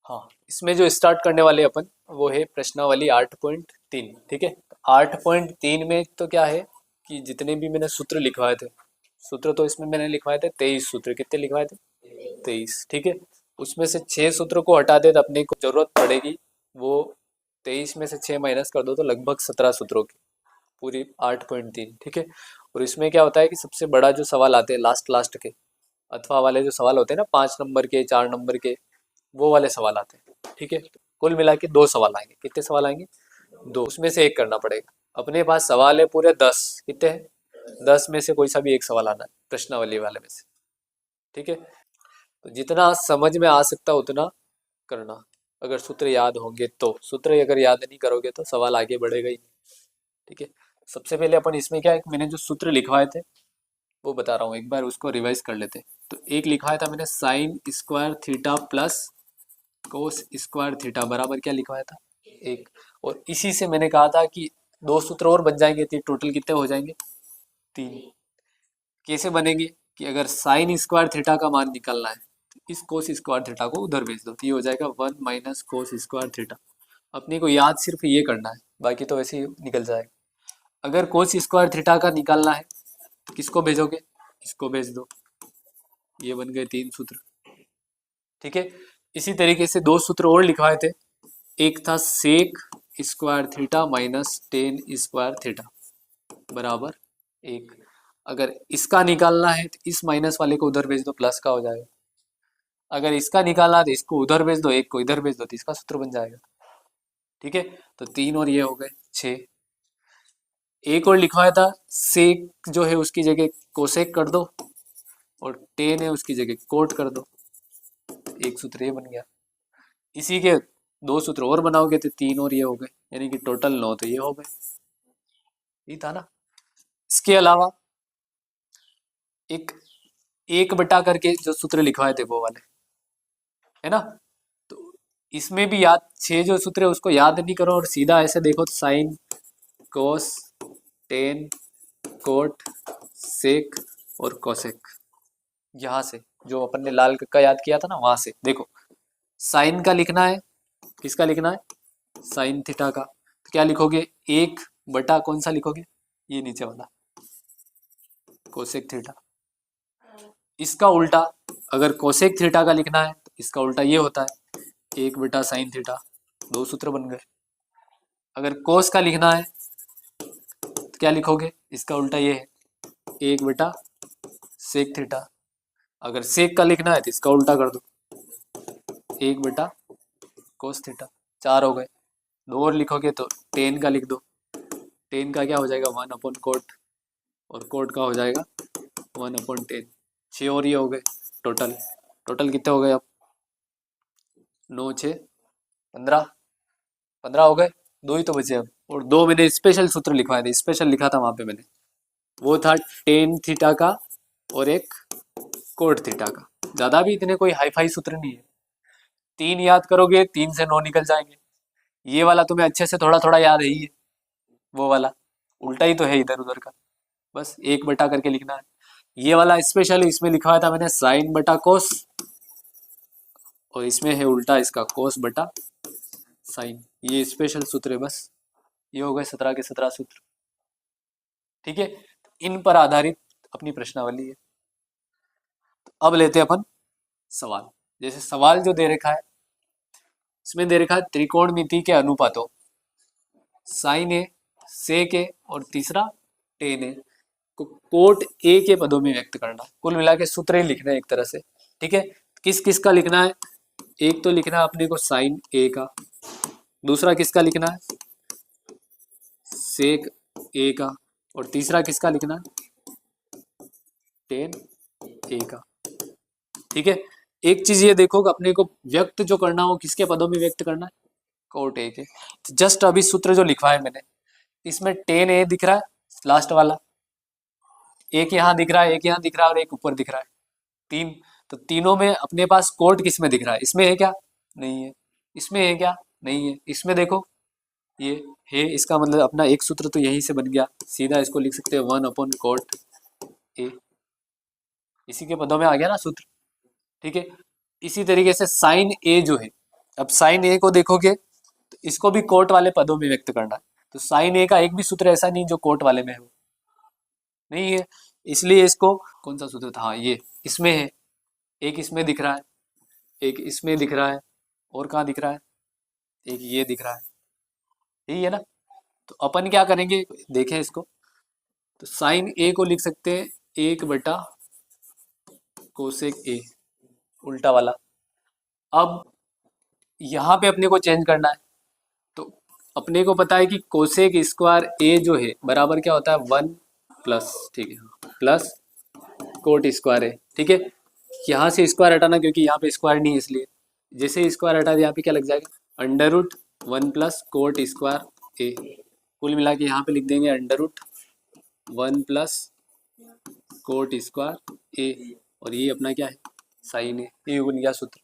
हाँ, इसमें जो स्टार्ट करने वाले अपन वो है प्रश्नावली 8.3। ठीक है, 8.3 में तो क्या है कि जितने भी मैंने सूत्र लिखवाए थे, सूत्र तो इसमें मैंने लिखवाए थे 23 सूत्र। कितने लिखवाए थे? 23। ठीक है, उसमें से 6 सूत्रों को हटा दे तो अपने को जरूरत पड़ेगी वो 23 में से 6 माइनस कर दो तो लगभग 17 सूत्रों की पूरी 8.3। ठीक है, और इसमें क्या होता है कि सबसे बड़ा जो सवाल आते हैं लास्ट लास्ट के अथवा वाले जो सवाल होते हैं ना, 5 नंबर के 4 नंबर के, वो वाले सवाल आते हैं। ठीक है, कुल मिला के 2 सवाल आएंगे। कितने सवाल आएंगे? 2। उसमें से एक करना पड़ेगा। अपने पास सवाल है पूरे 10। कितने हैं? 10 में से कोई सा भी एक सवाल आना है प्रश्नावली वाले में से। ठीक है, तो जितना समझ में आ सकता उतना करना, अगर सूत्र याद होंगे तो। सूत्र अगर याद नहीं करोगे तो सवाल आगे बढ़ेगा ही नहीं। ठीक है, सबसे पहले अपन इसमें क्या है, मैंने जो सूत्र लिखवाए थे वो बता रहा हूँ, एक बार उसको रिवाइज कर लेते हैं। तो एक लिखवाया था मैंने sine square theta plus cos square theta बराबर क्या लिखवाया था? 1। और इसी से मैंने कहा था कि 2 सूत्र और बन जाएंगे तो टोटल कितने हो जाएंगे? 3। कैसे बनेंगे कि अगर साइन स्क्वायर थीटा का मान निकालना है तो इस कोस स्क्वायर थीटा को उधर भेज दो तो ये हो जाएगा 1 माइनस कोस स्क्वायर थीटा। अपने को याद सिर्फ ये करना है, बाकी तो वैसे ही निकल जाएगा। अगर कोस स्क्वायर थीटा का निकालना है तो किसको भेजोगे? इसको भेज दो। ये बन गए 3 सूत्र। ठीक है, इसी तरीके से 2 सूत्र और लिखवाए थे। एक था sec square theta minus tan square theta बराबर 1। अगर इसका निकालना है तो इस माइनस वाले को उधर भेज दो, प्लस का हो जाएगा। अगर इसका निकालना है तो इसको उधर भेज दो, एक को इधर भेज दो तो इसका सूत्र बन जाएगा। ठीक है, तो 3 और ये हो गए 6। एक और लिखवाया था सेक जो है उसकी जगह कोसेक कर दो और टेन है उसकी जगह कोट कर दो, एक सूत्र ये बन गया। इसी के 2 सूत्र और बनाओगे तो 3 और ये हो गए, यानी कि टोटल 9 तो ये हो गए। ये था ना। इसके अलावा एक बटा करके जो सूत्र लिखवाए थे वो वाले है ना, तो इसमें भी याद 6 जो सूत्र है उसको याद नहीं करो और सीधा ऐसे देखो तो sine cos tan cot sec और कोसेक, यहाँ से जो अपन ने लाल का याद किया था ना वहां से देखो। साइन का लिखना है, किसका लिखना है? साइन थीटा का। तो क्या लिखोगे? 1 बटा कौन सा लिखोगे? ये नीचे वाला कोसेक थीटा। इसका उल्टा अगर कोसेक थीटा का लिखना है तो इसका उल्टा ये होता है 1 बटा साइन थीटा। 2 सूत्र बन गए। अगर कोस का लिखना है तो क्या लिखोगे? इसका उल्टा ये है 1 बटा सेक थीटा। अगर सेक का लिखना है तो इसका उल्टा कर दो 1 बटा कोस थीटा। 4 हो गए। 2 और लिखोगे तो टेन का लिख दो। टेन का क्या हो जाएगा? 1 अपॉन कोट, और कोट का हो जाएगा 1 अपॉन टेन। 6 और ये हो गए। टोटल टोटल कितने हो गए अब? 9 6 15 15 हो गए। 2 ही तो बचे अब, और 2 मैंने स्पेशल सूत्र लिखवाए थे। स्पेशल लिखा था वहां पे मैंने, वो था टेन थीटा का और एक कोट थीटा का। ज्यादा भी इतने कोई हाई फाई सूत्र नहीं है। 3 याद करोगे 3 से 9 निकल जाएंगे। ये वाला तुम्हें अच्छे से थोड़ा थोड़ा याद है ही है, वो वाला उल्टा ही तो है इधर उधर का, बस 1 बटा करके लिखना है। ये वाला स्पेशल इसमें लिखा था मैंने साइन बटा कोस, और इसमें है उल्टा इसका कोस बटा साइन। ये स्पेशल सूत्र है बस। ये हो गए 17 के 17 सूत्र। ठीक है, इन पर आधारित अपनी प्रश्नावली है। तो अब लेते हैं अपन सवाल। जैसे सवाल जो दे रखा है इसमें दे रखा है त्रिकोणमिति के अनुपातों साइन ए सेक ए और तीसरा टेन ए को कोट ए के पदों में व्यक्त करना। कुल मिला के सूत्र ही लिखना है एक तरह से। ठीक है, किस किस का लिखना है? एक तो लिखना है अपने को साइन ए का, दूसरा किसका लिखना है? सेक ए का, और तीसरा किसका लिखना है? टेन ए का। ठीक है, एक चीज ये देखो कि अपने को व्यक्त जो करना हो किसके पदों में व्यक्त करना है? कोट ए के। तो जस्ट अभी सूत्र जो लिखवा है मैंने, इसमें टेन ए दिख रहा है लास्ट वाला, एक यहाँ दिख रहा है, एक यहाँ दिख रहा है और एक ऊपर दिख रहा है, 3। तो तीनों में अपने पास कोट किस में दिख रहा है? इसमें है क्या? नहीं है। इसमें है क्या? नहीं है। इसमें देखो ये है, इसका मतलब अपना एक सूत्र तो यहीं से बन गया। सीधा इसको लिख सकते हैं 1 अपॉन कोट ए, इसी के पदों में आ गया ना सूत्र। ठीक है, इसी तरीके से साइन ए जो है अब साइन ए को देखोगे तो इसको भी कोट वाले पदों में व्यक्त करना है। तो साइन ए का एक भी सूत्र ऐसा नहीं जो कोट वाले में है, नहीं है, इसलिए इसको कौन सा सूत्र था, हाँ ये इसमें है, एक इसमें दिख रहा है, एक इसमें दिख रहा है, और कहाँ दिख रहा है, एक ये दिख रहा है, यही है ना। तो अपन क्या करेंगे, देखें इसको, तो साइन ए को लिख सकते हैं 1 बटा कोसेक ए, उल्टा वाला। अब यहाँ पे अपने को चेंज करना है, तो अपने को पता है कि कोसेक स्क्वायर ए जो है बराबर क्या होता है 1 प्लस, ठीक है, प्लस कोट स्क्वायर ए, ठीक है। यहाँ से स्क्वायर हटाना क्योंकि यहाँ पे स्क्वायर नहीं है, इसलिए जैसे स्क्वायर हटा दिया यहाँ पे क्या लग जाएगा √1 प्लस कोट स्क्वायर ए, कुल मिला के यहाँ पे लिख देंगे √1 प्लस कोट स्क्वायर ए, और ये अपना क्या है साइन है, ये बन गया सूत्र,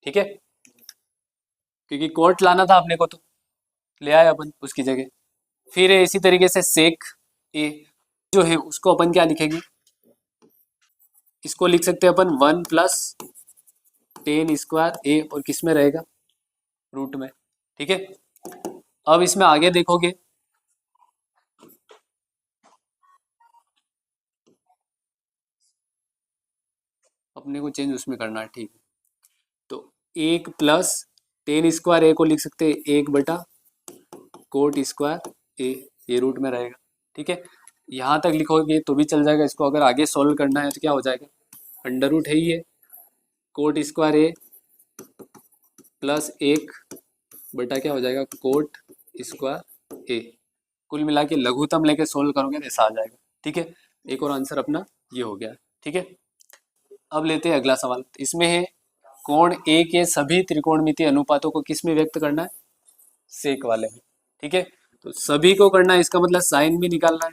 ठीक है। क्योंकि कोट लाना था अपने को तो ले आए अपन उसकी जगह। फिर इसी तरीके से सेक ए जो है उसको अपन क्या लिखेंगे, इसको लिख सकते हैं अपन 1 प्लस टेन स्क्वायर ए, और किस में रहेगा रूट में, ठीक है। अब इसमें आगे देखोगे अपने को चेंज उसमें करना है, ठीक है। तो 1 प्लस टेन स्क्वायर ए को लिख सकते हैं 1 बटा कोट स्क्वायर ए, ये रूट में रहेगा, ठीक है। यहाँ तक लिखोगे तो भी चल जाएगा, इसको अगर आगे सॉल्व करना है तो क्या हो जाएगा, अंडर रूट है ये कोट स्क्वायर ए प्लस 1 बटा क्या हो जाएगा कोट स्क्वायर ए, कुल मिला के लघुत्तम लेके सोल्व करोगे तो ऐसा आ जाएगा, ठीक है। एक और आंसर अपना ये हो गया, ठीक है। अब लेते हैं अगला सवाल, इसमें है कोण ए के सभी त्रिकोणमितीय अनुपातों को किस में व्यक्त करना है, सेक वाले में, ठीक है। तो सभी को करना है, इसका मतलब साइन भी निकालना है,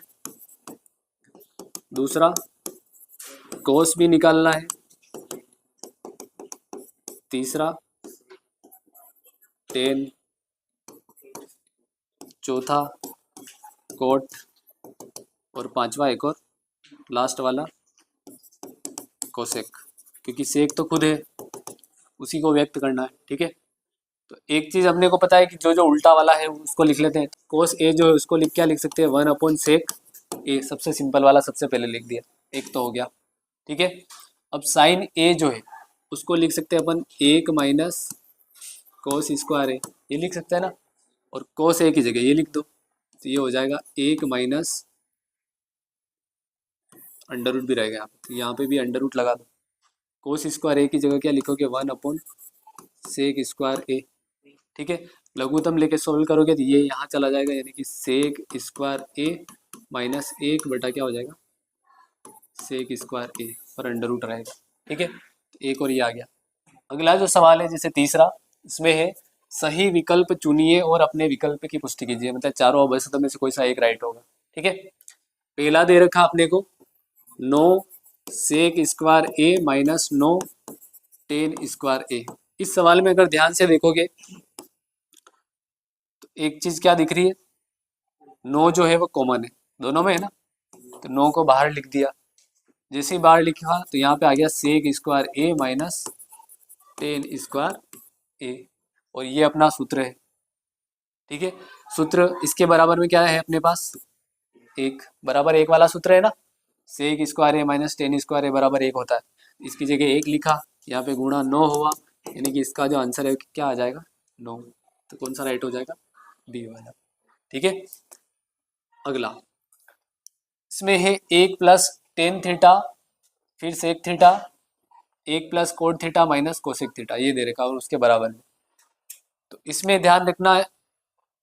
दूसरा कोस भी निकालना है, तीसरा टेन, चौथा कोट, और पांचवा एक और लास्ट वाला कोसेक, क्योंकि सेक तो खुद है उसी को व्यक्त करना है, ठीक है। तो एक चीज अपने को पता है कि जो जो उल्टा वाला है उसको लिख लेते हैं। कोस ए जो है उसको लिख क्या लिख सकते हैं 1/सेक ए, सबसे सिंपल वाला सबसे पहले लिख दिया, एक तो हो गया, ठीक है। अब साइन ए जो है उसको लिख सकते हैं अपन 1 माइनस कोस स्क्वायर ए, ये लिख सकते हैं ना, और कोस ए की जगह ये लिख दो, तो ये हो जाएगा 1 माइनस अंडर रूट भी रहेगा यहाँ पे, तो यहाँ पे भी अंडर रूट लगा दो, कोस स्क्वायर ए की जगह क्या लिखोगे 1/सेक स्क्वायर ए, ठीक है। लघुत्तम लेके सोल्व करोगे तो ये यहाँ चला जाएगा, यानी कि सेक स्क्वायर ए माइनस 1 बटा क्या हो जाएगा सेक स्क्वायर ए, पर अंडर रूट रहेगा, ठीक है। तो एक और ये आ गया। अगला जो सवाल है जैसे तीसरा, इसमें है सही विकल्प चुनिए और अपने विकल्प की पुष्टि कीजिए, मतलब चारों अवस्था में से कोई सा एक राइट होगा, ठीक है। पहला दे रखा अपने को 9 सेक स्क्वायर ए माइनस 9 टेन स्क्वायर ए। इस सवाल में अगर ध्यान से देखोगे तो एक चीज क्या दिख रही है, 9 जो है वो कॉमन है दोनों में, है ना, तो 9 को बाहर लिख दिया, जैसे ही बाहर लिखा तो यहाँ पे आ गया सेक स्क्वायर ए माइनस टेन स्क्वायर ए, और ये अपना सूत्र है, ठीक है। सूत्र इसके बराबर में क्या है अपने पास, एक बराबर एक वाला सूत्र है ना, सेक स्क्वायर ए माइनस टेन स्क्वायर ए बराबर एक होता है, इसकी जगह एक लिखा, यहाँ पे गुणा 9 हुआ, यानी कि इसका जो आंसर है क्या आ जाएगा 9, तो कौन सा राइट हो जाएगा बी वाला, ठीक है। अगला इसमें है 1 प्लस टेन थीटा फिर sec theta 1 plus cot theta minus cosec theta, ये दे रखा और उसके बराबर में। तो इसमें ध्यान रखना है,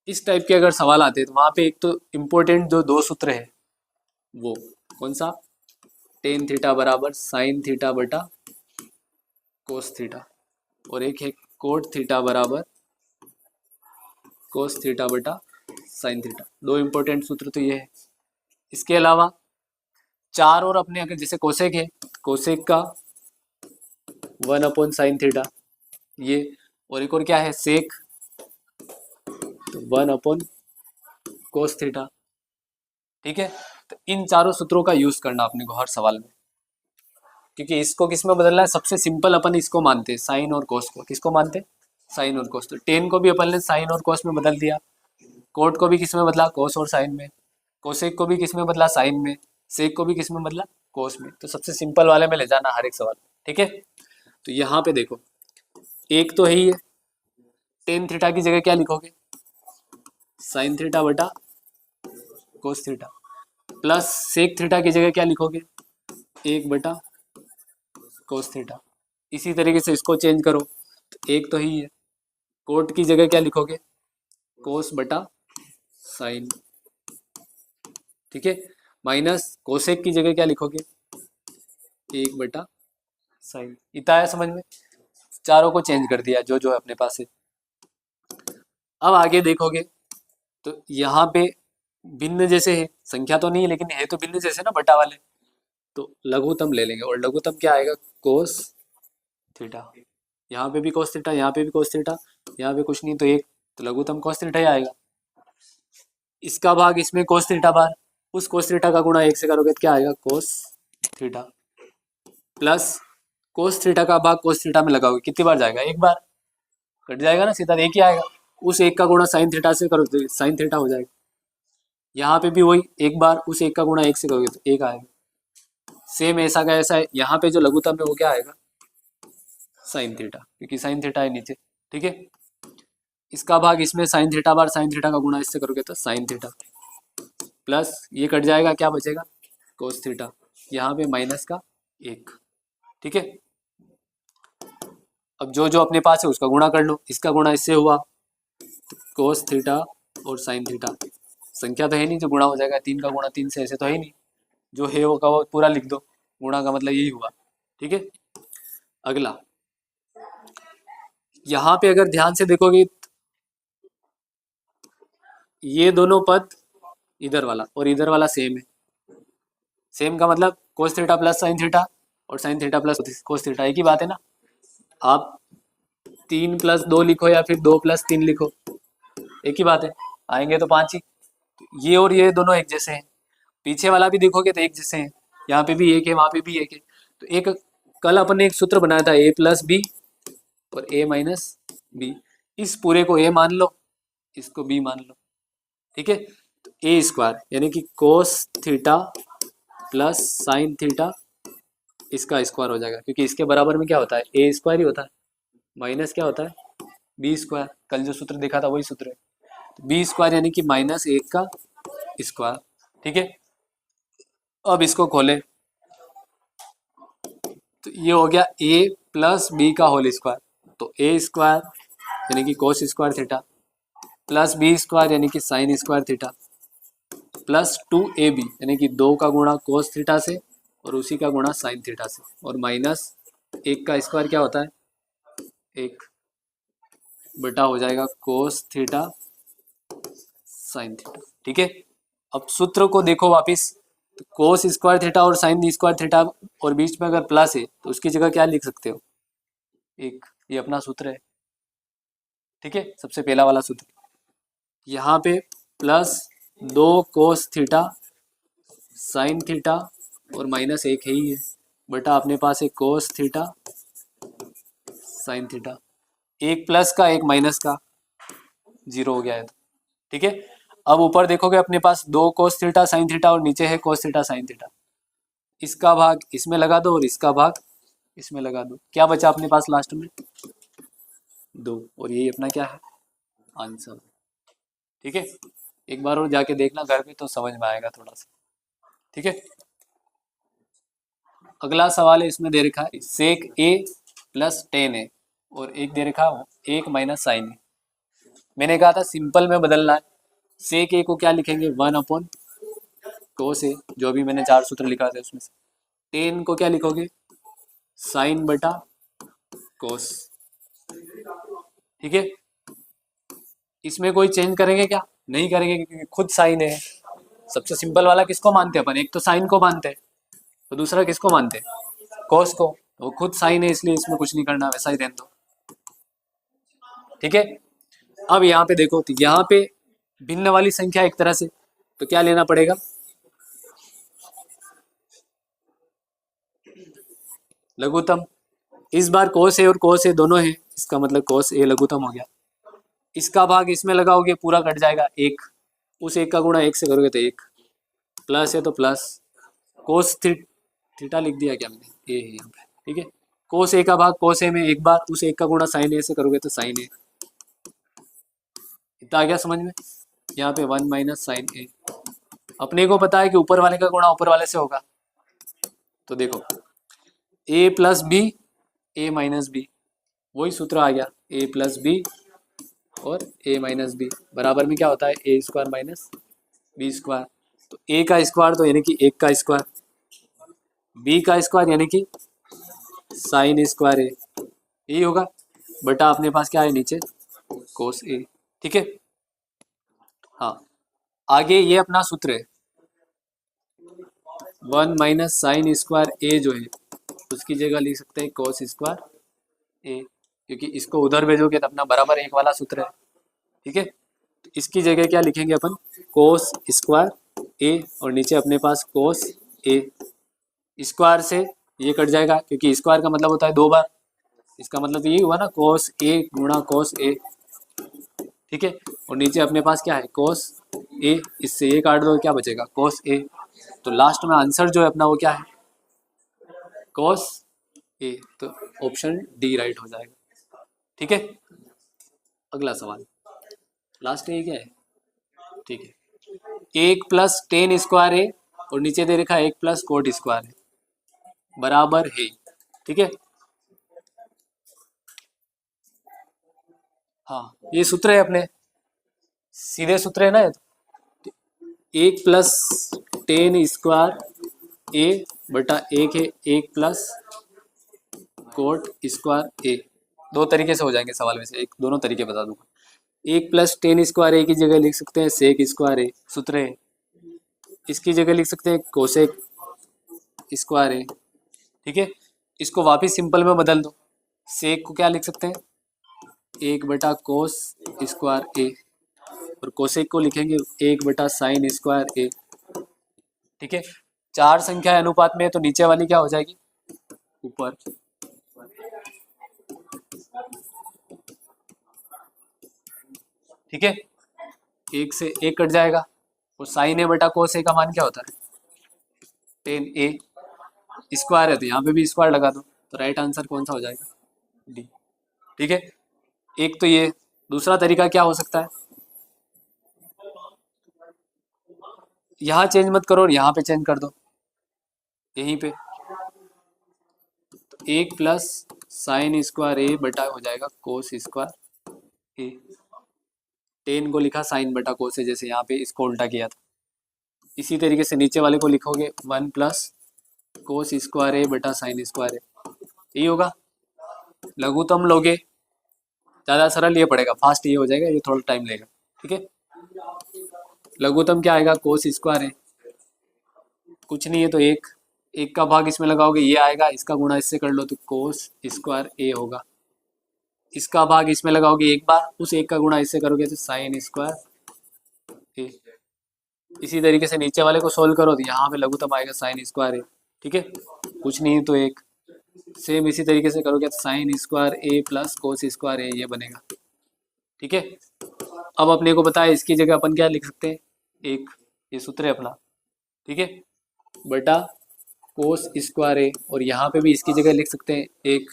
इस टाइप के अगर सवाल आते हैं तो वहाँ पे एक तो इम्पोर्टेंट जो दो सूत्र है वो कौन सा, टेन थीटा बराबर साइन थीटा बटा कोस थीटा, और एक है कोट थीटा बराबर कोस थीटा बटा साइन थीटा, दो इम्पोर्टेंट सूत्र तो ये है। इसके अलावा चार और अपने अगर जैसे कोसेक है, कोसेक का 1/साइन थीटा ये, और एक और क्या है सेक, तो 1/कोस थीटा, ठीक है। तो इन चारों सूत्रों का यूज करना अपने को हर सवाल में, क्योंकि इसको किस में बदलना है, सबसे सिंपल अपन इसको मानते हैं साइन और कोस को, किसको मानते हैं साइन और कोस। तो टेन को भी अपन ने साइन और कोस में बदल दिया, कोट को भी किस में बदला, कोस और साइन में, कोसेक को भी किस में बदला, साइन में, सेक को भी किस में बदला, कोस में। तो सबसे सिंपल वाले में ले जाना हर एक सवाल, ठीक है। तो यहाँ पे देखो एक तो है ही है, टेन थीटा की जगह क्या लिखोगे, साइन थीटा बटा cos theta, plus sec theta की जगह क्या लिखोगे, एक बटा कोस थीटा। इसी तरीके से इसको चेंज करो, तो एक तो ही है, कोट की जगह क्या लिखोगे, कोस बटा साइन, ठीक है, माइनस कोसेक की जगह क्या लिखोगे, एक बटा साइन। इतना आया समझ में, चारों को चेंज कर दिया जो जो है अपने पास है। अब आगे देखोगे तो यहाँ पे भिन्न जैसे है, संख्या तो नहीं है लेकिन है तो भिन्न जैसे ना बटा वाले, तो लघुत्तम ले लेंगे, और लघुत्तम क्या आएगा, कोस थीटा। यहाँ पे भी कोस थीटा, यहाँ पे भी कोस थीटा, यहाँ पे कुछ नहीं तो एक, तो लघुत्तम कोस थीटा ही आएगा। इसका भाग इसमें कोस थीटा बार, उस कोस थीटा का गुणा एक से करोगे तो क्या आएगा, कोस थीटा, प्लस कोस थीटा का भाग कोस थीटा में लगाओगे, कितनी बार जाएगा, एक बार, कट जाएगा ना सीधा, एक ही आएगा। उस एक का गुणा साइन थीटा से करो तो साइन थीटा हो जाएगा। यहाँ पे भी वही, एक बार उस एक का गुणा एक से करोगे तो एक आएगा। सेम ऐसा का ऐसा है, यहाँ पे जो लघुत्तम है वो क्या आएगा, साइन थीटा, क्योंकि साइन थीटा है नीचे, ठीक है। इसका भाग इसमें साइन थीटा बार साइन थीटा का गुणा इससे करोगे तो साइन थीटा, प्लस ये कट जाएगा, क्या बचेगा, कोस थीटा, यहाँ पे माइनस का एक, ठीक है। अब जो जो अपने पास है उसका गुणा कर लो, इसका गुणा इससे हुआ तो कोस थीटा और साइन थीटा, संख्या तो है नहीं जो गुणा हो जाएगा, तीन का गुणा तीन से ऐसे तो है ही नहीं, जो है वो का वो पूरा लिख दो, गुणा का मतलब यही हुआ, ठीक है। अगला यहाँ पे अगर ध्यान से देखोगे ये दोनों पद इधर वाला और इधर वाला सेम है, सेम का मतलब cos theta plus sine theta और sine theta plus cos theta, एक ही बात है ना। आप 3+2 लिखो या फिर 2+3 लिखो, एक ही बात है, आएंगे तो 5 ही। ये और ये दोनों एक जैसे हैं, पीछे वाला भी देखोगे तो एक जैसे हैं, यहाँ पे भी एक है वहाँ पे भी एक है। तो एक कल अपन ने एक सूत्र बनाया था a+b और a-b, इस पूरे को a मान लो, इसको b मान लो, ठीक है। तो a स्क्वायर यानी कि कोस थीटा प्लस साइन थीटा, इसका स्क्वायर हो जाएगा, क्योंकि इसके बराबर में क्या होता है, a स्क्वायर ही होता है, माइनस क्या होता है, b स्क्वायर, कल जो सूत्र देखा था वही सूत्र है। तो b स्क्वायर यानी कि माइनस एक का स्क्वायर, ठीक है। अब इसको खोले तो ये हो गया a+b का होल स्क्वायर, तो a स्क्वायर यानी कि cos square theta plus b square यानी कि sine square theta plus 2ab यानी कि 2 का गुणा कोस थीटा से और उसी का गुणा साइन थीटा से, और माइनस एक का स्क्वायर क्या होता है, एक, बटा हो जाएगा कोस थीटा साइन थीटा, ठीक है। अब सूत्र को देखो वापिस, तो कोस स्क्वायर थीटा और साइन स्क्वायर थीटा और बीच में अगर प्लस है तो उसकी जगह क्या लिख सकते हो, एक, ये अपना सूत्र है, ठीक है, सबसे पहला वाला सूत्र। यहाँ पे plus 2 cos theta sine theta और माइनस एक है ही है, बटा अपने पास है कोस थीटा साइन थीटा, एक प्लस का एक माइनस का, जीरो हो गया है, ठीक है। अब ऊपर देखोगे अपने पास 2 कोस थीटा साइन थीटा और नीचे है कोस थीटा साइन थीटा, इसका भाग इसमें लगा दो और इसका भाग इसमें लगा दो, क्या बचा अपने पास लास्ट में, 2, और यही अपना क्या है, आंसर, ठीक है। एक बार और जाके देखना घर पे तो समझ में आएगा थोड़ा सा, ठीक है। अगला सवाल है, इसमें दे रखा है सेक a प्लस टेन है और एक दे रखा है 1 माइनस साइन है। मैंने कहा था सिंपल में बदलना है, सेक a को क्या लिखेंगे 1 कोस a, जो भी मैंने 4 सूत्र लिखा था उसमें से, टेन को क्या लिखोगे साइन बटा कोस, ठीक है। इसमें कोई चेंज करेंगे क्या, नहीं करेंगे, क्योंकि खुद साइन है। सबसे सिंपल वाला किसको मानते हैं अपन, एक तो साइन को मानते हैं तो दूसरा किसको मानते हैं, कोस को, तो खुद साइन है इसलिए इसमें कुछ नहीं करना, वैसा ही रहने दो, ठीक है। अब यहाँ पे देखो, तो यहाँ पे भिन्न वाली संख्या एक तरह से, तो क्या लेना पड़ेगा, लघुत्तम। इस बार कोस है और कोस है दोनों है, इसका मतलब cos a लघुत्तम हो गया। इसका भाग इसमें लगाओगे पूरा कट जाएगा, एक, उस एक का गुणा एक से करोगे तो एक, प्लस है तो प्लस कोस थीटा लिख दिया क्या मैंने, ए है यहाँ पे, ठीक है। कोस ए का भाग कोस ए में एक बार, उस एक का गुणा साइन ए से करोगे तो साइन ए। इतना आ गया समझ में। यहाँ पे 1 माइनस साइन ए, अपने को पता है कि ऊपर वाले का गुणा ऊपर वाले से होगा, तो देखो ए प्लस बी, ए माइनस बी, वही सूत्र आ गया, ए प्लस बी और ए माइनस बी बराबर में क्या होता है, ए स्क्वायर माइनस बी स्क्वायर। तो ए का स्क्वायर तो यानी कि एक का स्क्वायर, बी का स्क्वायर यानी कि साइन स्क्वायर ए, यही होगा, बटा अपने पास क्या है नीचे कोस ए, ठीक है। हाँ, आगे ये अपना सूत्र है 1 माइनस साइन स्क्वायर ए जो है उसकी जगह लिख सकते हैं कोस स्क्वायर ए, क्योंकि इसको उधर भेजोगे तो अपना बराबर एक वाला सूत्र है, ठीक है। तो इसकी जगह क्या लिखेंगे अपन, कोस स्क्वायर ए और नीचे अपने पास कोस ए, स्क्वायर से ये कट जाएगा क्योंकि स्क्वायर का मतलब होता है दो बार, इसका मतलब तो ये हुआ ना कोस ए गुणा कोस ए, ठीक है। और नीचे अपने पास क्या है कोस ए, इससे ये काट दो क्या बचेगा कोस ए, तो लास्ट में आंसर जो है अपना वो क्या है कोस ए, तो ऑप्शन डी राइट हो जाएगा, ठीक है। अगला सवाल लास्ट है, क्या है, ठीक है। एक प्लस टेन स्क्वायर है और नीचे दे रखा है एक प्लस कोट स्क्वायर है बराबर है, ठीक है। हाँ, ये सूत्र है अपने, सीधे सूत्र है ना, एक प्लस टेन स्क्वायर ए बटा एक है एक प्लस कोट स्क्वायर ए, दो तरीके से हो जाएंगे सवाल में से, एक दोनों तरीके बता दूंगा। एक प्लस टेन स्क्वायर ए की जगह लिख सकते हैं सेक स्क्वायर ए, सूत्र है। इसकी जगह लिख सकते हैं कोसेक स्क्वायर ए, ठीक है। इसको वापस सिंपल में बदल दो, सेक को क्या लिख सकते हैं एक बटा कोस स्क्वायर ए और कोसेक को लिखेंगे एक बटा साइन स्क्वायर ए, ठीक है। चार संख्या अनुपात में है तो नीचे वाली क्या हो जाएगी ऊपर, ठीक है। एक से एक कट जाएगा और साइन ए बटा कोस ए का मान क्या होता है टेन ए, स्क्वायर है तो यहाँ पे भी स्क्वायर लगा दो, तो राइट आंसर कौन सा हो जाएगा डी, ठीक है। एक तो ये, दूसरा तरीका क्या हो सकता है, यहाँ चेंज मत करो और यहाँ पे चेंज कर दो, यहीं पे तो एक प्लस साइन स्क्वायर ए बटा हो जाएगा कोस स्क्वायर ए, टेन को लिखा साइन बटा कोस ए, जैसे यहाँ पे इसको उल्टा किया था। इसी तरीके से नीचे वाले को लिखोगे वन प्लस कोस स्क्वायर ए बटा साइन स्क्वायर ए, यही होगा। लघुत्तम लोगे ज़्यादा सरल ये पड़ेगा, फास्ट ये हो जाएगा, ये थोड़ा टाइम लेगा, ठीक है। लघुत्तम क्या आएगा कोस स्क्वायर ए, कुछ नहीं है तो एक, एक का भाग इसमें लगाओगे ये आएगा, इसका गुणा इससे कर लो तो कोस स्क्वायर ए होगा, इसका भाग इसमें लगाओगे एक बार, उस एक का गुणा इससे करोगे तो साइन स्क्वायर ए। इसी तरीके से नीचे वाले को सोल्व करो तो यहाँ पे लघुत्तम आएगा साइन स्क्वायर ए, ठीक है। कुछ नहीं तो एक, सेम इसी तरीके से करोगे तो साइन स्क्वायर ए प्लस कोस स्क्वायर ए ये बनेगा, ठीक है। अब अपने को पता है इसकी जगह अपन क्या लिख सकते हैं एक, ये सूत्र है अपना, ठीक है, बटा कोस स्क्वायर ए और यहाँ पे भी इसकी जगह लिख सकते हैं एक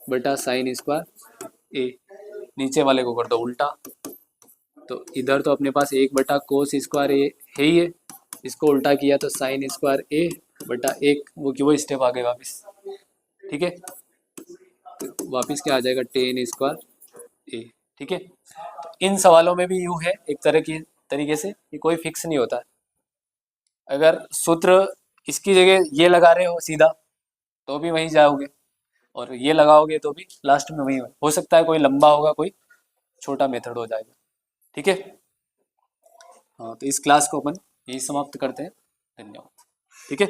बटा साइन स्क्वायर ए, नीचे वाले को कर दो उल्टा, तो इधर तो अपने पास एक बटा कोस स्क्वायर ए है ही है, इसको उल्टा किया तो साइन स्क्वायर ए बटा एक, वो कि वो स्टेप आ गए वापस, ठीक है। तो वापस क्या आ जाएगा टेन स्क्वायर ए, ठीक है। तो इन सवालों में भी यूँ है एक तरह की तरीके से कि कोई फिक्स नहीं होता है, अगर सूत्र इसकी जगह ये लगा रहे हो सीधा तो भी वहीं जाओगे और ये लगाओगे तो भी लास्ट में वहीं हो सकता है, कोई लंबा होगा कोई छोटा मेथड हो जाएगा, ठीक है। हाँ, तो इस क्लास को अपन यही समाप्त करते हैं, धन्यवाद, ठीक है।